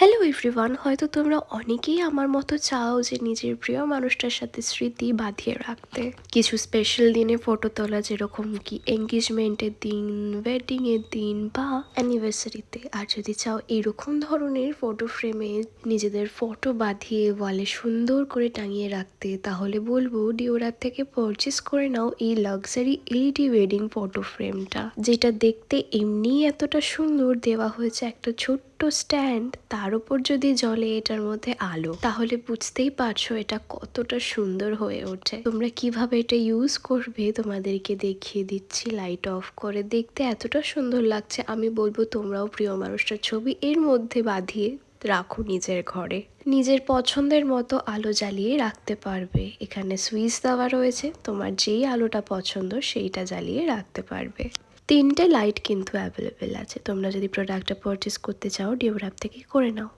Hello everyone, হয়তো তোমরা অনেকেই আমার মতো চাও যে নিজের প্রিয় মানুষটার সাথে স্মৃতি বাঁধিয়ে রাখতে। কিছু স্পেশাল দিনে ফটো তোলা, যেরকম কি এঙ্গেজমেন্টের দিন, ওয়েডিংয়ের দিন বা অ্যানিভার্সারিতে। আর যদি চাও এরকম ধরনের ফটো ফ্রেমে নিজেদের ফটো বাঁধিয়ে ওয়ালে সুন্দর করে টাঙিয়ে রাখতে, তাহলে বলবো ডিওরার থেকে পারচেস করে নাও এই লাক্সারি এলইডি ওয়েডিং ফটো ফ্রেমটা, যেটা দেখতে এমনিই এতটা সুন্দর। দেওয়া হয়েছে একটা ছোট্ট স্ট্যান্ড, তার উপর যদি জ্বলে এটার মধ্যে আলো, তাহলে বুঝতেই পারছো এটা কতটা সুন্দর হয়ে ওঠে। তোমরা কিভাবে এটা ইউজ করবে তোমাদেরকে দেখিয়ে দিচ্ছি। লাইট অফ করে দেখতে এতটা সুন্দর লাগছে, আমি বলবো তোমরাও প্রিয় মানুষটার ছবি এর মধ্যে বাঁধিয়ে রাখো নিজের ঘরে। নিজের পছন্দের মতো আলো জ্বালিয়ে রাখতে পারবে। এখানে সুইচ দেওয়া রয়েছে, তোমার যেই আলোটা পছন্দ সেইটা জ্বালিয়ে রাখতে পারবে। 3টে লাইট কিন্তু অ্যাভেলেবেল আছে। তোমরা যদি প্রোডাক্টটা পারচেস করতে চাও ডিওর অ্যাপ থেকে করে নাও।